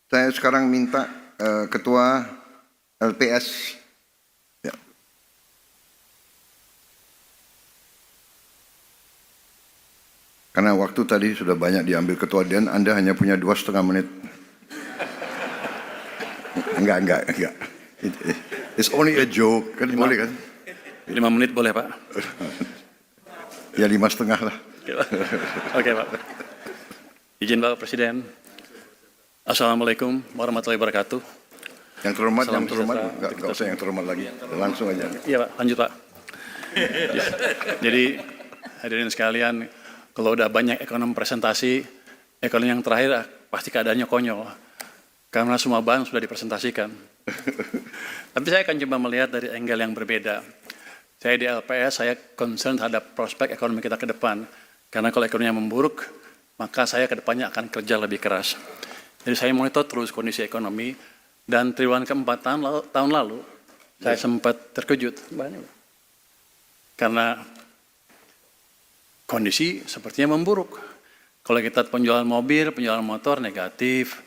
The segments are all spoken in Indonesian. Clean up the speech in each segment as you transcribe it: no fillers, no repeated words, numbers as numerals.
Saya sekarang minta Ketua LPS. Ya. Karena waktu tadi sudah banyak diambil Ketua dan Anda hanya punya 2,5 menit. Enggak. It's only a joke, kan boleh kan? 5 menit boleh Pak? Ya 5,5 lah. Oke Pak. Izin Bapak Presiden. Assalamualaikum warahmatullahi wabarakatuh. Yang terhormat, Salam yang terhormat, sejahtera enggak usah yang terhormat lagi, langsung aja. Iya Pak, lanjut Pak. Jadi hadirin sekalian, kalau udah banyak ekonom presentasi, ekonom yang terakhir pasti keadaannya konyol. Karena semua bahan sudah dipresentasikan. Tapi saya akan coba melihat dari angle yang berbeda. Saya di LPS, saya concern terhadap prospek ekonomi kita ke depan. Karena kalau ekonominya memburuk, maka saya ke depannya akan kerja lebih keras. Jadi saya monitor terus kondisi ekonomi, dan triwulan keempat tahun lalu, saya sempat terkejut. Karena kondisi sepertinya memburuk. Kalau kita penjualan mobil, penjualan motor negatif,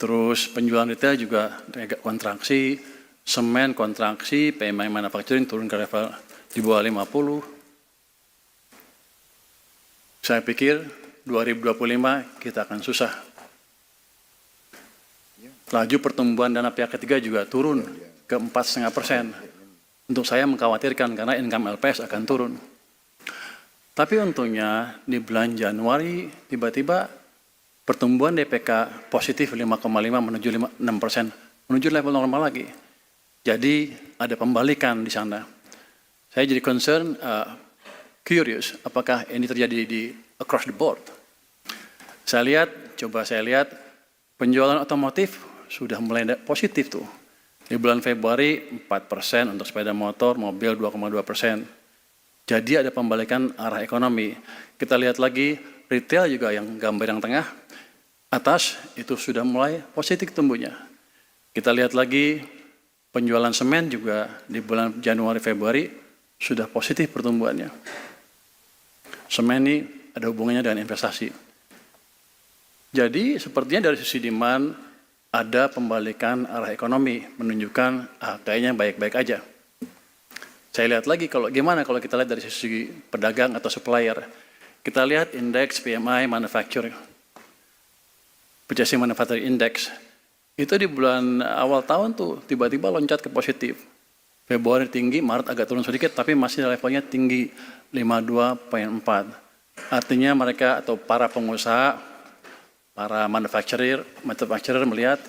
terus penjualan retail juga kontraksi, semen kontraksi, PMI manufacturing turun ke level di bawah 50. Saya pikir 2025 kita akan susah. Laju pertumbuhan dana pihak ketiga juga turun ke 4,5%. Untuk saya mengkhawatirkan karena income LPS akan turun. Tapi untungnya di bulan Januari tiba-tiba pertumbuhan DPK positif 5,5 menuju 6%, menuju level normal lagi. Jadi ada pembalikan di sana. Saya jadi concern, curious, apakah ini terjadi di across the board. Saya lihat penjualan otomotif sudah mulai positif tuh. Di bulan Februari 4% untuk sepeda motor, mobil 2,2%. Jadi ada pembalikan arah ekonomi. Kita lihat lagi retail juga yang gambar yang tengah atas itu sudah mulai positif tumbuhnya. Kita lihat lagi penjualan semen juga di bulan Januari Februari sudah positif pertumbuhannya. Semen ini ada hubungannya dengan investasi. Jadi sepertinya dari sisi demand ada pembalikan arah ekonomi, menunjukkan kayaknya baik-baik aja. Saya lihat lagi gimana kalau kita lihat dari sisi pedagang atau supplier. Kita lihat indeks PMI manufacturing, Purchasing Manufacturing Index. Itu di bulan awal tahun tuh tiba-tiba loncat ke positif. Februari tinggi, Maret agak turun sedikit, tapi masih levelnya tinggi 52,4. Artinya mereka atau para pengusaha, para manufacturer melihat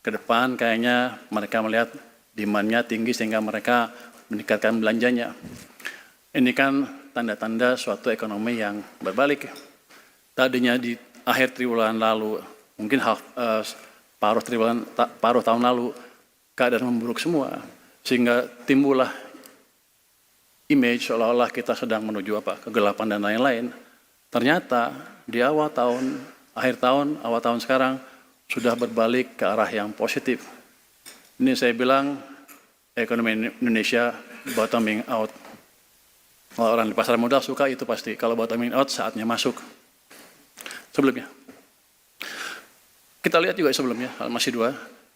ke depan kayaknya mereka melihat demand-nya tinggi sehingga mereka meningkatkan belanjanya. Ini kan tanda-tanda suatu ekonomi yang berbalik. Tadinya di akhir triwulan lalu, mungkin paruh tahun lalu, keadaan memburuk semua. Sehingga timbullah image seolah-olah kita sedang menuju kegelapan dan lain-lain. Ternyata di awal tahun sekarang sudah berbalik ke arah yang positif. Ini saya bilang ekonomi Indonesia bottoming out. Kalau orang di pasar modal suka itu pasti. Kalau bottoming out saatnya masuk. Sebelumnya. Kita lihat juga sebelumnya, masih dua.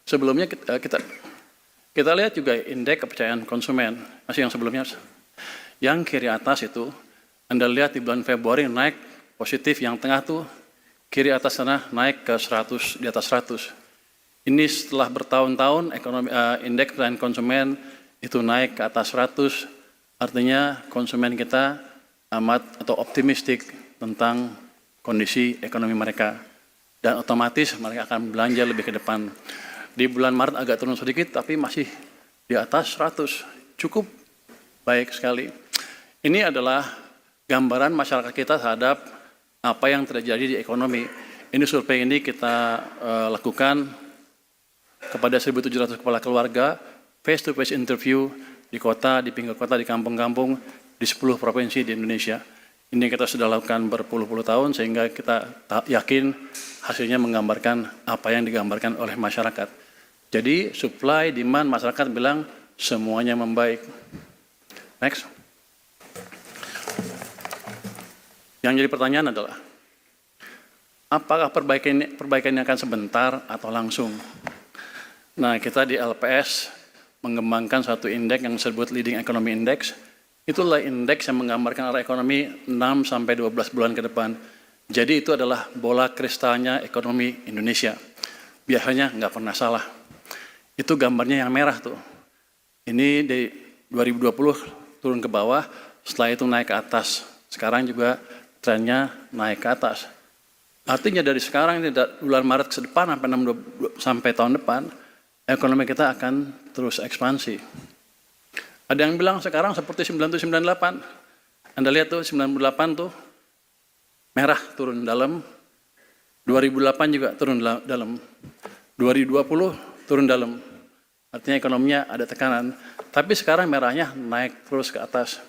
Sebelumnya kita lihat juga indeks kepercayaan konsumen. Masih yang sebelumnya. Yang kiri atas itu, Anda lihat di bulan Februari naik positif, yang tengah tuh kiri atas sana naik ke 100, di atas 100. Ini setelah bertahun-tahun indeks kepercayaan konsumen itu naik ke atas 100, artinya konsumen kita amat atau optimistik tentang kondisi ekonomi mereka. Dan otomatis mereka akan belanja lebih ke depan. Di bulan Maret agak turun sedikit, tapi masih di atas 100. Cukup baik sekali. Ini adalah gambaran masyarakat kita terhadap apa yang terjadi di ekonomi. Ini survei ini kita lakukan kepada 1.700 kepala keluarga, face-to-face interview di kota, di pinggir kota, di kampung-kampung, di 10 provinsi di Indonesia. Ini kita sudah lakukan berpuluh-puluh tahun sehingga kita yakin hasilnya menggambarkan apa yang digambarkan oleh masyarakat. Jadi supply, demand, masyarakat bilang semuanya membaik. Next. Yang jadi pertanyaan adalah, apakah perbaikannya akan sebentar atau langsung? Nah, kita di LPS mengembangkan satu indeks yang disebut Leading Economy Index. Itulah indeks yang menggambarkan arah ekonomi 6-12 bulan ke depan. Jadi itu adalah bola kristalnya ekonomi Indonesia. Biasanya nggak pernah salah. Itu gambarnya yang merah tuh. Ini di 2020 turun ke bawah, setelah itu naik ke atas. Sekarang juga trennya naik ke atas. Artinya dari sekarang, bulan Maret ke depan sampai tahun depan, ekonomi kita akan terus ekspansi. Ada yang bilang sekarang seperti 97-98. Anda lihat tuh 98 tuh merah turun dalam, 2008 juga turun dalam, 2020 turun dalam. Artinya ekonominya ada tekanan. Tapi sekarang merahnya naik terus ke atas.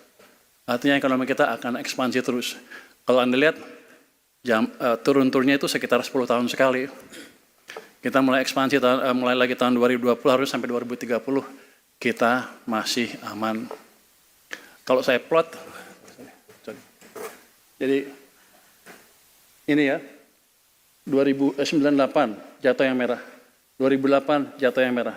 Artinya ekonomi kita akan ekspansi terus. Kalau Anda lihat turun-turunnya itu sekitar 10 tahun sekali. Kita mulai ekspansi, mulai lagi tahun 2020 harus sampai 2030 kita masih aman. Kalau saya plot, jadi ini ya, 2098 jatuh yang merah, 2008 jatuh yang merah,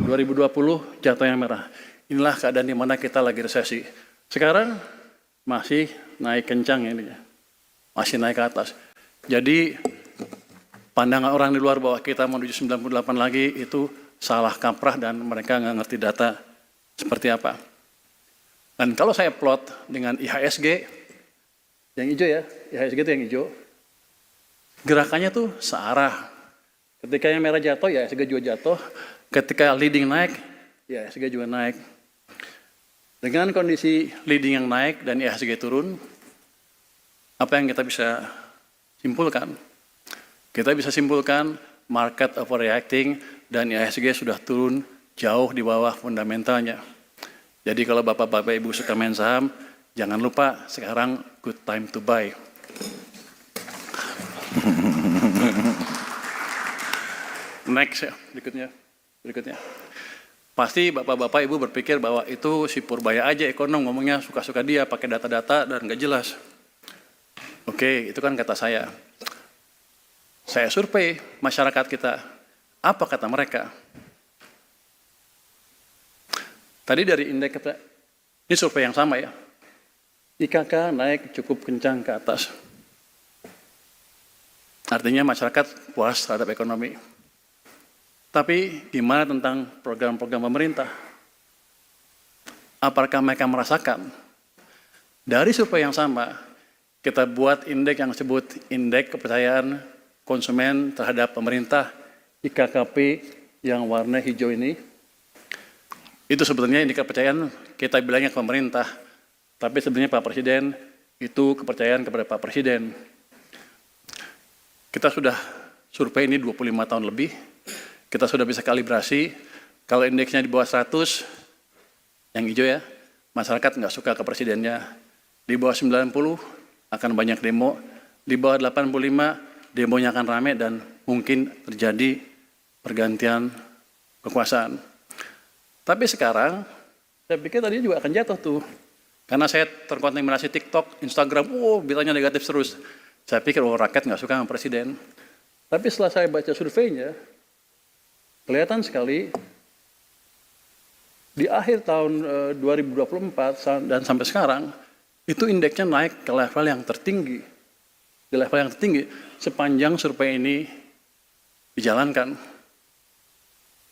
2020 jatuh yang merah. Inilah keadaan di mana kita lagi resesi. Sekarang masih naik kencang ini, masih naik ke atas. Jadi pandangan orang di luar bahwa kita menuju 98 lagi itu salah kaprah dan mereka nggak ngerti data seperti apa. Dan kalau saya plot dengan IHSG, yang hijau ya, IHSG itu yang hijau, gerakannya tuh searah. Ketika yang merah jatuh, ya IHSG juga jatuh. Ketika leading naik, ya IHSG juga naik. Dengan kondisi leading yang naik dan IHSG turun, apa yang kita bisa simpulkan? Kita bisa simpulkan market overreacting dan IHSG sudah turun jauh di bawah fundamentalnya. Jadi kalau Bapak-Bapak Ibu suka main saham, jangan lupa sekarang good time to buy. Next ya, berikutnya. Pasti Bapak-Bapak Ibu berpikir bahwa itu si Purbaya aja ekonom ngomongnya suka-suka dia pakai data-data dan nggak jelas. Oke, itu kan kata saya. Saya survei masyarakat kita, apa kata mereka? Tadi dari indeks kita, ini survei yang sama ya. IKK naik cukup kencang ke atas. Artinya masyarakat puas terhadap ekonomi. Tapi gimana tentang program-program pemerintah? Apakah mereka merasakan? Dari survei yang sama, kita buat indeks yang disebut indeks kepercayaan konsumen terhadap pemerintah, IKKP yang warna hijau ini. Itu sebetulnya indeks kepercayaan kita bilangnya ke pemerintah, tapi sebenarnya Pak Presiden itu kepercayaan kepada Pak Presiden. Kita sudah survei ini 25 tahun lebih, kita sudah bisa kalibrasi, kalau indeksnya di bawah 100, yang hijau ya, masyarakat nggak suka ke presidennya. Di bawah 90 akan banyak demo, di bawah 85 demonya akan ramai dan mungkin terjadi pergantian kekuasaan. Tapi sekarang, saya pikir tadi juga akan jatuh tuh. Karena saya terkontaminasi TikTok, Instagram, beritanya negatif terus. Saya pikir, rakyat nggak suka sama presiden. Tapi setelah saya baca surveinya, kelihatan sekali, di akhir tahun 2024 dan sampai sekarang, itu indeksnya naik ke level yang tertinggi. Di level yang tertinggi, sepanjang survei ini dijalankan.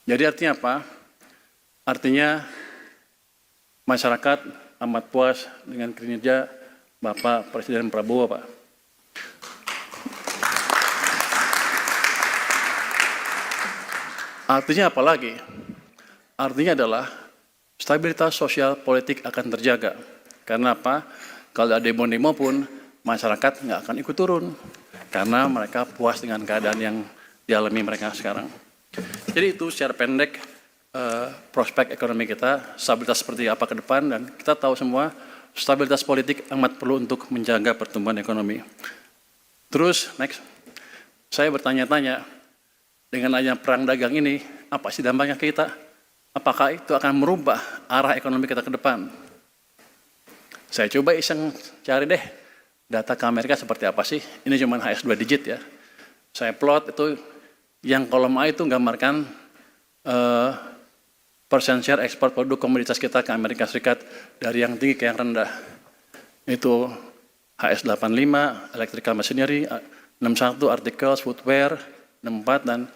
Jadi artinya apa? Artinya masyarakat amat puas dengan kinerja Bapak Presiden Prabowo, Pak. Artinya apa lagi? Artinya adalah stabilitas sosial politik akan terjaga. Karena apa? Kalau ada demo-demo pun, masyarakat nggak akan ikut turun. Karena mereka puas dengan keadaan yang dialami mereka sekarang. Jadi itu secara pendek, prospek ekonomi kita, stabilitas seperti apa ke depan, dan kita tahu semua stabilitas politik amat perlu untuk menjaga pertumbuhan ekonomi. Terus, next, saya bertanya-tanya, dengan adanya perang dagang ini, apa sih dampaknya ke kita? Apakah itu akan merubah arah ekonomi kita ke depan? Saya coba iseng cari deh, data ke Amerika seperti apa sih. Ini cuma HS 2 digit ya. Saya plot itu, yang kolom A itu gambarkan persen share ekspor produk komoditas kita ke Amerika Serikat dari yang tinggi ke yang rendah. Itu HS 85, electrical machinery, 61 articles, footwear, 64 dan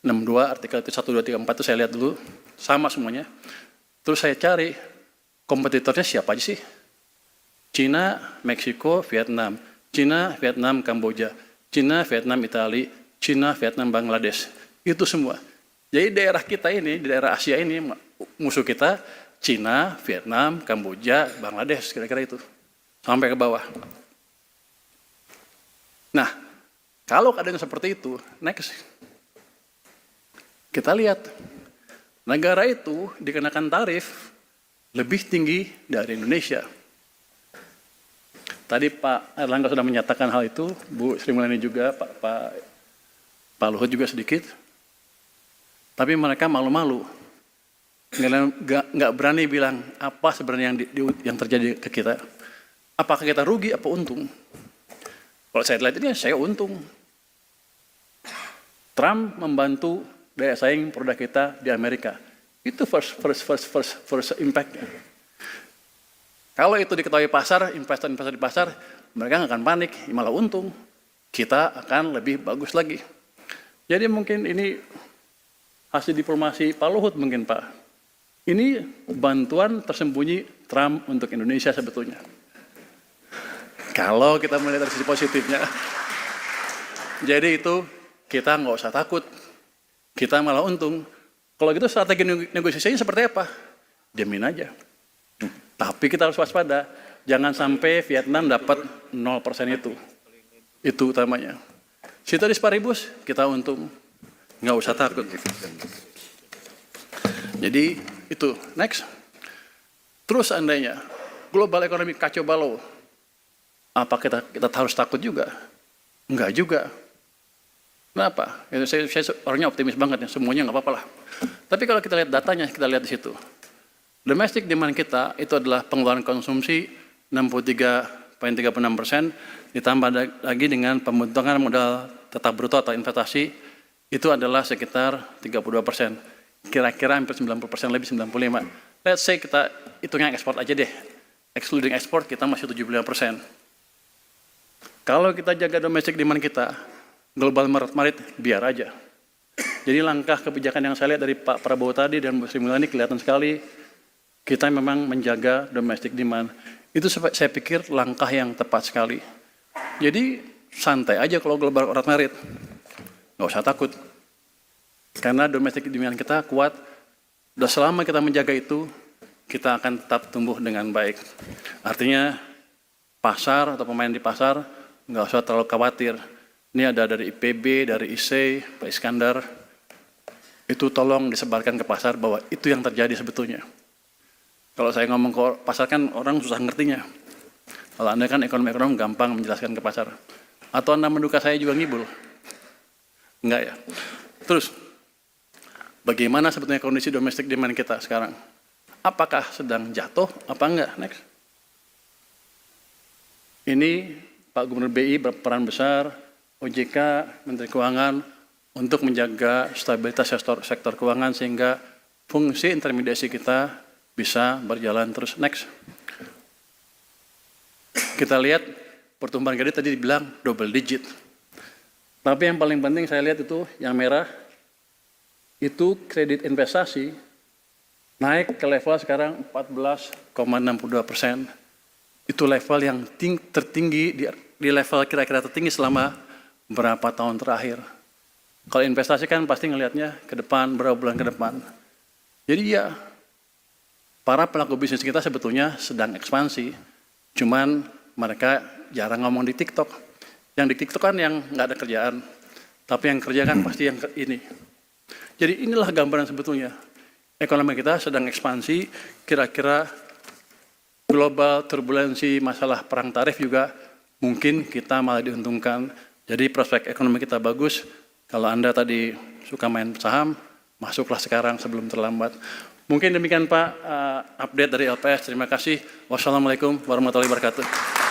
62 artikel itu 1, 2, 3, 4 itu saya lihat dulu. Sama semuanya. Terus saya cari kompetitornya siapa aja sih? Cina, Meksiko, Vietnam. Cina, Vietnam, Kamboja. Cina, Vietnam, Italia. Cina, Vietnam, Bangladesh. Itu semua. Jadi daerah kita ini, di daerah Asia ini, musuh kita Cina, Vietnam, Kamboja, Bangladesh, kira-kira itu. Sampai ke bawah. Nah, kalau keadaan seperti itu, next. Kita lihat, negara itu dikenakan tarif lebih tinggi dari Indonesia. Tadi Pak Erlangga sudah menyatakan hal itu, Bu Sri Mulyani juga, Pak Luhut juga sedikit. Tapi mereka malu-malu, nggak berani bilang apa sebenarnya yang terjadi ke kita. Apakah kita rugi, apa untung? Kalau saya lihat ini, saya untung. Trump membantu daya saing produk kita di Amerika. Itu first impact-nya. Kalau itu diketahui pasar, investor-investor di pasar, mereka nggak akan panik, malah untung. Kita akan lebih bagus lagi. Jadi mungkin ini hasil diplomasi Pak Luhut mungkin Pak. Ini bantuan tersembunyi Trump untuk Indonesia sebetulnya. Kalau kita melihat dari sisi positifnya. Jadi itu kita nggak usah takut. Kita malah untung. Kalau gitu strategi negosiasinya seperti apa? Diamin aja. Tapi kita harus waspada. Jangan sampai Vietnam dapat 0% itu. Itu utamanya. Ceteris paribus, kita untung. Nggak usah takut. Jadi itu, next. Terus seandainya global ekonomi kacau balau, apa kita harus takut juga? Enggak juga. Kenapa? Saya orangnya optimis banget ya, semuanya nggak apa-apa lah. Tapi kalau kita lihat datanya, kita lihat di situ. Domestic demand kita itu adalah pengeluaran konsumsi 63,36%, ditambah lagi dengan pembentukan modal tetap bruto atau investasi, itu adalah sekitar 32%. Kira-kira hampir 90% lebih, 95%. Let's say kita hitungnya ekspor aja deh. Excluding ekspor kita masih 75%. Kalau kita jaga domestic demand kita, global marit biar aja. Jadi langkah kebijakan yang saya lihat dari Pak Prabowo tadi dan Bu Sri Mulyani kelihatan sekali, kita memang menjaga domestic demand. Itu saya pikir langkah yang tepat sekali. Jadi santai aja kalau global marit. Nggak usah takut. Karena domestic demand kita kuat, dan selama kita menjaga itu, kita akan tetap tumbuh dengan baik. Artinya, pasar atau pemain di pasar, nggak usah terlalu khawatir. Ini ada dari IPB, dari IC, Pak Iskandar, itu tolong disebarkan ke pasar bahwa itu yang terjadi sebetulnya. Kalau saya ngomong ke pasar kan orang susah ngertinya. Kalau Anda kan ekonom gampang menjelaskan ke pasar. Atau Anda menduga saya juga ngibul? Enggak ya. Terus, bagaimana sebetulnya kondisi domestic demand kita sekarang? Apakah sedang jatuh, apa enggak? Next. Ini Pak Gubernur BI berperan besar, OJK, Menteri Keuangan, untuk menjaga stabilitas sektor keuangan sehingga fungsi intermediasi kita bisa berjalan terus. Next. Kita lihat pertumbuhan kredit tadi dibilang double digit. Tapi yang paling penting saya lihat itu yang merah, itu kredit investasi naik ke level sekarang 14,62%. Itu level yang tertinggi, di level kira-kira tertinggi selama berapa tahun terakhir. Kalau investasi kan pasti ngelihatnya ke depan, berapa bulan ke depan. Jadi ya, para pelaku bisnis kita sebetulnya sedang ekspansi, cuman mereka jarang ngomong di TikTok. Yang di TikTok kan yang nggak ada kerjaan, tapi yang kerja kan pasti yang ini. Jadi inilah gambaran sebetulnya. Ekonomi kita sedang ekspansi, kira-kira global turbulensi masalah perang tarif juga mungkin kita malah diuntungkan. Jadi prospek ekonomi kita bagus. Kalau Anda tadi suka main saham, masuklah sekarang sebelum terlambat. Mungkin demikian Pak update dari LPS. Terima kasih. Wassalamualaikum warahmatullahi wabarakatuh.